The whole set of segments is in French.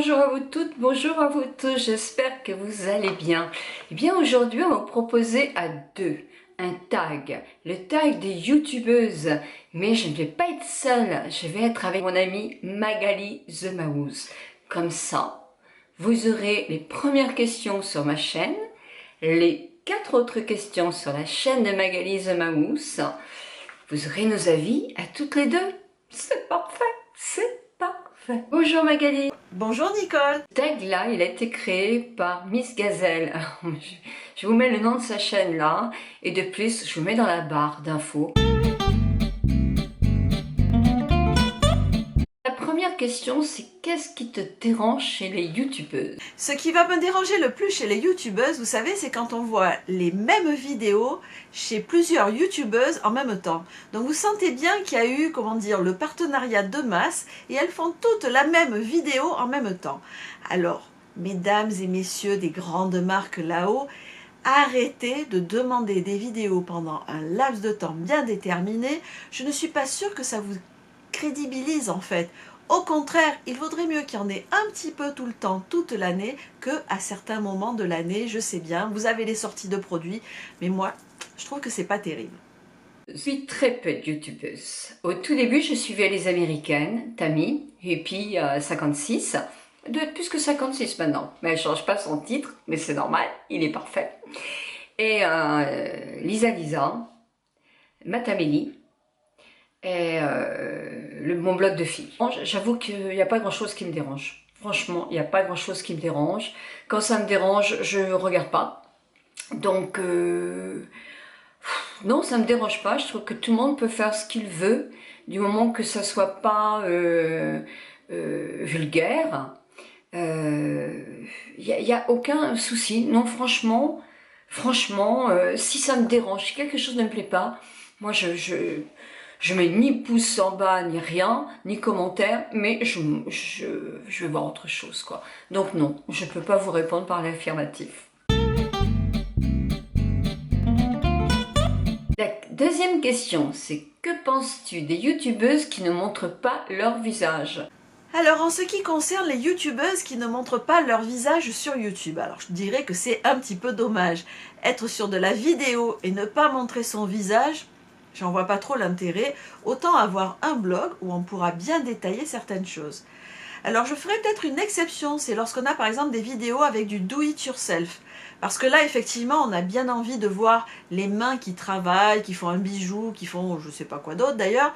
bonjour à vous toutes, bonjour à vous tous, j'espère que vous allez bien. Eh bien aujourd'hui on va vous proposer à deux un tag, le tag des youtubeuses, mais je ne vais pas être seule, je vais être avec mon amie Magali The Mouse. Comme ça, vous aurez les premières questions sur ma chaîne, les 4 autres questions sur la chaîne de Magali The Mouse. Vous aurez nos avis à toutes les deux. C'est parfait, c'est parfait. Bonjour Magali. Bonjour Nicole. Ce tag là, il a été créé par Miss Gazelle. Je vous mets le nom de sa chaîne là, et de plus, je vous mets dans la barre d'infos. La première question, c'est qu'est-ce qui te dérange chez les youtubeuses? Ce qui va me déranger le plus chez les youtubeuses, vous savez, c'est quand on voit les mêmes vidéos chez plusieurs youtubeuses en même temps. Donc vous sentez bien qu'il y a eu, comment dire, le partenariat de masse et elles font toutes la même vidéo en même temps. Alors, mesdames et messieurs des grandes marques là-haut, arrêtez de demander des vidéos pendant un laps de temps bien déterminé. Je ne suis pas sûre que ça vous crédibilise en fait. Au contraire, il vaudrait mieux qu'il y en ait un petit peu tout le temps, toute l'année, qu'à certains moments de l'année. Je sais bien, vous avez les sorties de produits, mais moi, je trouve que c'est pas terrible. Je suis très peu de youtubeuses. Au tout début, je suivais les américaines, Tammy, et puis 56. Elle doit être plus que 56 maintenant, mais elle ne change pas son titre, mais c'est normal, il est parfait. Et Lisa, Matamélie, et mon blog de filles. J'avoue qu'il n'y a pas grand chose qui me dérange. Franchement, il n'y a pas grand chose qui me dérange. Quand ça me dérange, je ne regarde pas. Donc, non, ça me dérange pas. Je trouve que tout le monde peut faire ce qu'il veut, du moment que ça soit pas vulgaire. Y a aucun souci. Non, franchement, si ça me dérange, si quelque chose ne me plaît pas, moi je mets ni pouce en bas, ni rien, ni commentaire, mais je vais voir autre chose, quoi. Donc non, je peux pas vous répondre par l'affirmatif. La deuxième question, c'est que penses-tu des youtubeuses qui ne montrent pas leur visage? Alors en ce qui concerne les youtubeuses qui ne montrent pas leur visage sur YouTube, alors je dirais que c'est un petit peu dommage. Être sur de la vidéo et ne pas montrer son visage, j'en vois pas trop l'intérêt. Autant avoir un blog où on pourra bien détailler certaines choses. Alors je ferai peut-être une exception, c'est lorsqu'on a par exemple des vidéos avec du do it yourself. Parce que là effectivement on a bien envie de voir les mains qui travaillent, qui font un bijou, qui font je sais pas quoi d'autre d'ailleurs,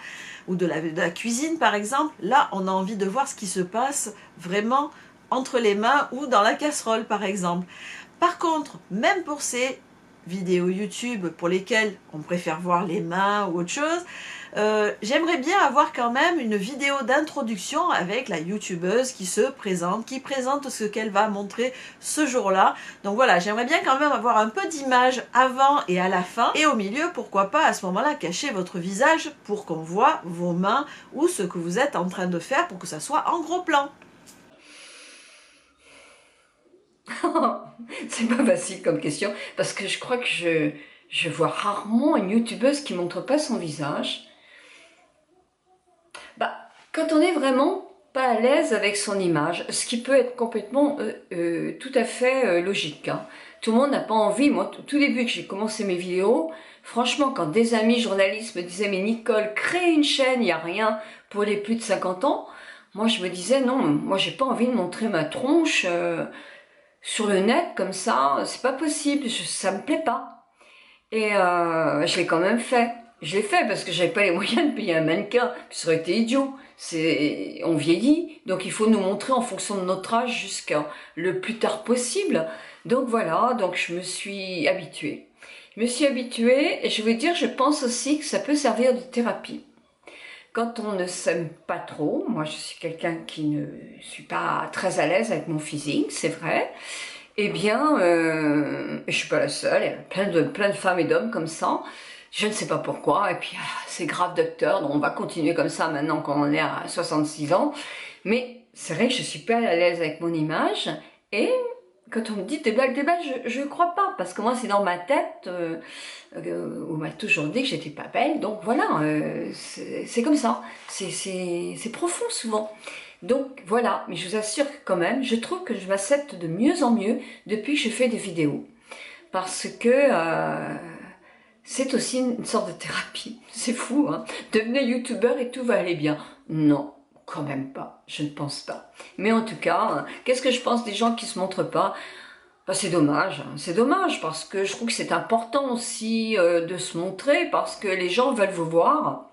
ou de la cuisine par exemple. Là on a envie de voir ce qui se passe vraiment entre les mains ou dans la casserole par exemple. Par contre, même pour ces vidéos YouTube pour lesquelles on préfère voir les mains ou autre chose, j'aimerais bien avoir quand même une vidéo d'introduction avec la youtubeuse qui se présente, qui présente ce qu'elle va montrer ce jour-là. Donc voilà, j'aimerais bien quand même avoir un peu d'image avant et à la fin. Et au milieu, pourquoi pas à ce moment-là cacher votre visage pour qu'on voit vos mains ou ce que vous êtes en train de faire pour que ça soit en gros plan. C'est pas facile comme question, parce que je crois que je vois rarement une youtubeuse qui montre pas son visage. Bah, quand on est vraiment pas à l'aise avec son image, ce qui peut être complètement tout à fait logique, hein. Tout le monde n'a pas envie. Moi, tout début que j'ai commencé mes vidéos, franchement, quand des amis journalistes me disaient « Mais Nicole, crée une chaîne, il n'y a rien pour les plus de 50 ans », moi je me disais « Non, moi j'ai pas envie de montrer ma tronche sur le net comme ça, c'est pas possible, ça me plaît pas ». Et je l'ai quand même fait. Je l'ai fait parce que j'avais pas les moyens de payer un mannequin, puis ça aurait été idiot. On vieillit, donc il faut nous montrer en fonction de notre âge jusqu'à le plus tard possible. Donc voilà, donc je me suis habituée. Je me suis habituée et je veux dire, je pense aussi que ça peut servir de thérapie. Quand on ne s'aime pas trop, moi je suis quelqu'un qui ne suis pas très à l'aise avec mon physique, c'est vrai. Eh bien, je suis pas la seule, il y a plein de femmes et d'hommes comme ça. Je ne sais pas pourquoi, et puis c'est grave docteur, donc on va continuer comme ça maintenant qu'on en est à 66 ans. Mais c'est vrai que je suis pas à l'aise avec mon image, et quand on me dit des blagues, je crois pas, parce que moi c'est dans ma tête, on m'a toujours dit que j'étais pas belle, donc voilà, c'est comme ça, c'est profond souvent. Donc voilà, mais je vous assure que quand même, je trouve que je m'accepte de mieux en mieux depuis que je fais des vidéos. Parce que c'est aussi une sorte de thérapie. C'est fou, hein. Devenez youtubeur et tout va aller bien. Non, quand même pas. Je ne pense pas. Mais en tout cas, qu'est-ce que je pense des gens qui se montrent pas? Bah, c'est dommage. C'est dommage parce que je trouve que c'est important aussi de se montrer parce que les gens veulent vous voir.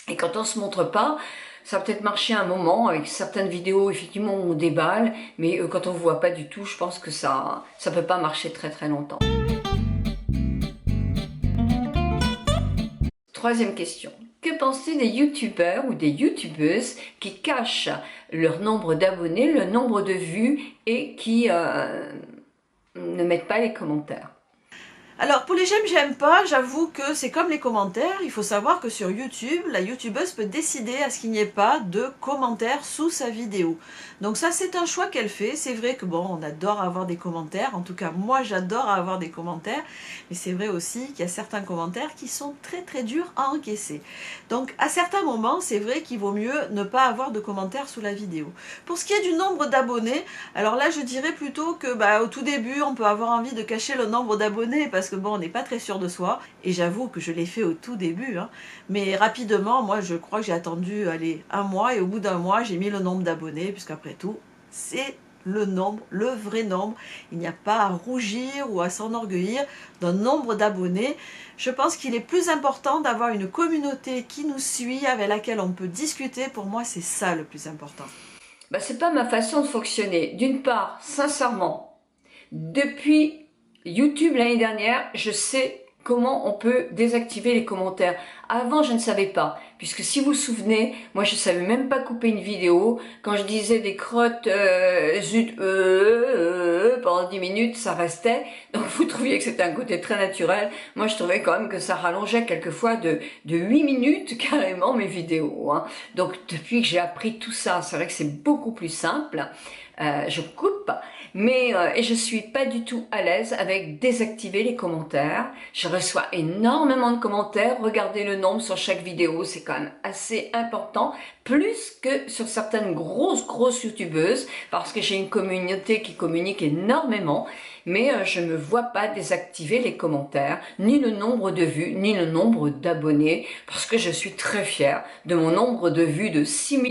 Et quand on se montre pas, ça va peut-être marcher un moment avec certaines vidéos, effectivement, on déballe. Mais quand on ne voit pas du tout, je pense que ça peut pas marcher très très longtemps. Troisième question. Que penses-tu des youtubeurs ou des youtubeuses qui cachent leur nombre d'abonnés, le nombre de vues et qui ne mettent pas les commentaires? Alors pour les j'aime pas, j'avoue que c'est comme les commentaires, il faut savoir que sur YouTube, la youtubeuse peut décider à ce qu'il n'y ait pas de commentaires sous sa vidéo. Donc ça c'est un choix qu'elle fait, c'est vrai que bon, on adore avoir des commentaires, en tout cas moi j'adore avoir des commentaires, mais c'est vrai aussi qu'il y a certains commentaires qui sont très très durs à encaisser. Donc à certains moments, c'est vrai qu'il vaut mieux ne pas avoir de commentaires sous la vidéo. Pour ce qui est du nombre d'abonnés, alors là je dirais plutôt que au tout début on peut avoir envie de cacher le nombre d'abonnés parce que bon, on n'est pas très sûr de soi, et j'avoue que je l'ai fait au tout début, hein. Mais rapidement, moi je crois que j'ai attendu un mois, et au bout d'un mois j'ai mis le nombre d'abonnés, puisqu'après tout, c'est le nombre, le vrai nombre. Il n'y a pas à rougir ou à s'enorgueillir d'un nombre d'abonnés. Je pense qu'il est plus important d'avoir une communauté qui nous suit, avec laquelle on peut discuter. Pour moi, c'est ça le plus important. Bah, c'est pas ma façon de fonctionner. D'une part, sincèrement, depuis YouTube l'année dernière, je sais comment on peut désactiver les commentaires. Avant, je ne savais pas, puisque si vous vous souvenez, moi je savais même pas couper une vidéo. Quand je disais des crottes zut pendant 10 minutes, ça restait. Donc vous trouviez que c'était un côté très naturel. Moi je trouvais quand même que ça rallongeait quelquefois de 8 minutes carrément mes vidéos, hein. Donc depuis que j'ai appris tout ça, c'est vrai que c'est beaucoup plus simple. Je coupe, mais et je suis pas du tout à l'aise avec désactiver les commentaires. Je reçois énormément de commentaires. Regardez le nombre sur chaque vidéo, c'est quand même assez important, plus que sur certaines grosses youtubeuses, parce que j'ai une communauté qui communique énormément. Mais je ne vois pas désactiver les commentaires, ni le nombre de vues, ni le nombre d'abonnés, parce que je suis très fière de mon nombre de vues de 6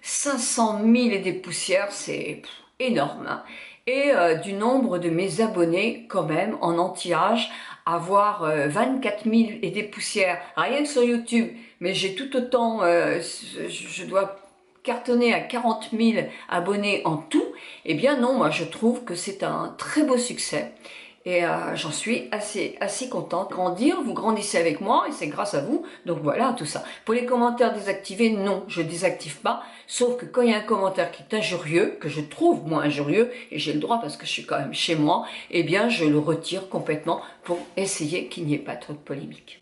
500 000 et des poussières, c'est énorme, hein. Et du nombre de mes abonnés, quand même, en anti-âge, avoir 24 000 et des poussières, rien que sur YouTube, mais j'ai tout autant, je dois cartonner à 40 000 abonnés en tout. Eh bien non, moi je trouve que c'est un très beau succès. Et j'en suis assez contente. Grandir, vous grandissez avec moi et c'est grâce à vous. Donc voilà, tout ça. Pour les commentaires désactivés, non, je désactive pas. Sauf que quand il y a un commentaire qui est injurieux, que je trouve moi injurieux, et j'ai le droit parce que je suis quand même chez moi, eh bien je le retire complètement pour essayer qu'il n'y ait pas trop de polémique.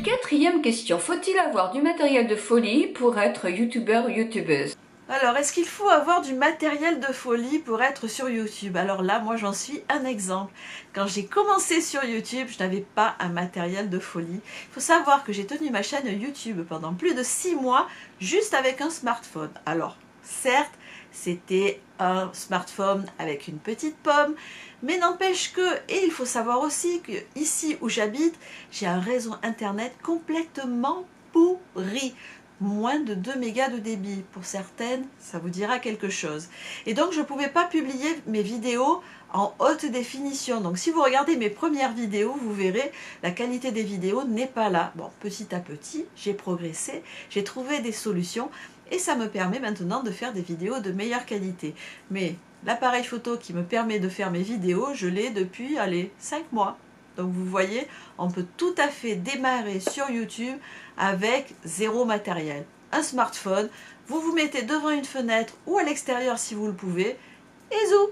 Quatrième question, faut-il avoir du matériel de folie pour être youtubeur ou youtubeuse? Alors, est-ce qu'il faut avoir du matériel de folie pour être sur YouTube? Alors là, moi j'en suis un exemple. Quand j'ai commencé sur YouTube, je n'avais pas un matériel de folie. Il faut savoir que j'ai tenu ma chaîne YouTube pendant plus de 6 mois, juste avec un smartphone. Alors, certes, c'était un smartphone avec une petite pomme, mais n'empêche que, et il faut savoir aussi que ici où j'habite, j'ai un réseau internet complètement pourri. Moins de 2 mégas de débit. Pour certaines, ça vous dira quelque chose. Et donc, je ne pouvais pas publier mes vidéos en haute définition. Donc, si vous regardez mes premières vidéos, vous verrez, la qualité des vidéos n'est pas là. Bon, petit à petit, j'ai progressé, j'ai trouvé des solutions et ça me permet maintenant de faire des vidéos de meilleure qualité. Mais l'appareil photo qui me permet de faire mes vidéos, je l'ai depuis, 5 mois. Donc vous voyez, on peut tout à fait démarrer sur YouTube avec zéro matériel. Un smartphone, vous vous mettez devant une fenêtre ou à l'extérieur si vous le pouvez, et zou!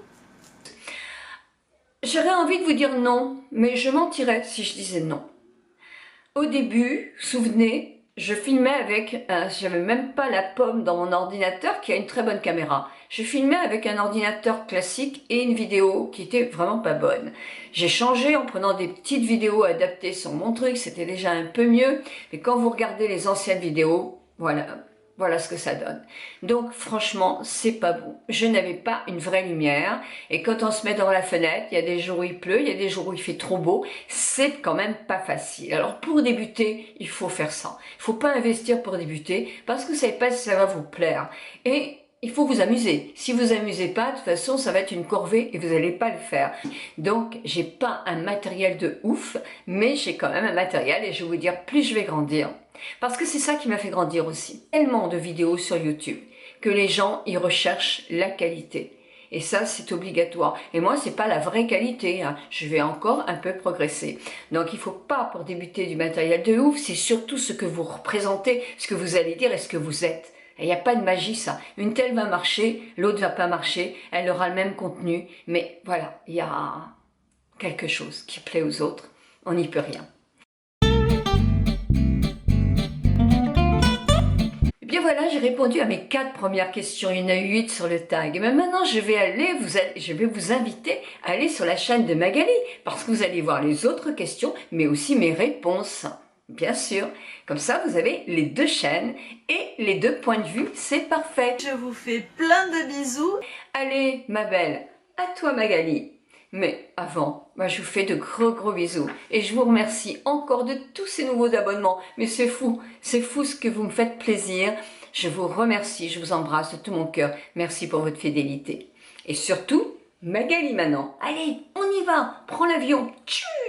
J'aurais envie de vous dire non, mais je mentirais si je disais non. Au début, souvenez, Je filmais avec, j'avais même pas la pomme dans mon ordinateur qui a une très bonne caméra. Je filmais avec un ordinateur classique et une vidéo qui était vraiment pas bonne. J'ai changé en prenant des petites vidéos adaptées sur mon truc, c'était déjà un peu mieux. Mais quand vous regardez les anciennes vidéos, voilà ce que ça donne. Donc franchement, c'est pas bon. Je n'avais pas une vraie lumière. Et quand on se met dans la fenêtre, il y a des jours où il pleut, il y a des jours où il fait trop beau. C'est quand même pas facile. Alors pour débuter, il faut faire ça. Il faut pas investir pour débuter parce que vous savez pas si ça va vous plaire. Et il faut vous amuser. Si vous amusez pas, de toute façon, ça va être une corvée et vous n'allez pas le faire. Donc, j'ai pas un matériel de ouf, mais j'ai quand même un matériel et je vais vous dire, plus je vais grandir. Parce que c'est ça qui m'a fait grandir aussi. Tellement de vidéos sur YouTube que les gens y recherchent la qualité. Et ça, c'est obligatoire. Et moi, c'est pas la vraie qualité, hein. Je vais encore un peu progresser. Donc, il faut pas, pour débuter, du matériel de ouf. C'est surtout ce que vous représentez, ce que vous allez dire et ce que vous êtes. Il n'y a pas de magie, ça. Une telle va marcher, l'autre va pas marcher. Elle aura le même contenu. Mais voilà, il y a quelque chose qui plaît aux autres. On n'y peut rien. Eh bien voilà, j'ai répondu à mes 4 premières questions. Il y en a eu 8 sur le tag. Mais maintenant, je vais vous inviter à aller sur la chaîne de Magali, parce que vous allez voir les autres questions, mais aussi mes réponses. Bien sûr. Comme ça, vous avez les 2 chaînes et les 2 points de vue. C'est parfait. Je vous fais plein de bisous. Allez, ma belle, à toi Magali. Mais avant, moi je vous fais de gros bisous et je vous remercie encore de tous ces nouveaux abonnements. Mais c'est fou ce que vous me faites plaisir. Je vous remercie, je vous embrasse de tout mon cœur. Merci pour votre fidélité. Et surtout, Magali maintenant. Allez, on y va, prends l'avion. Tchou!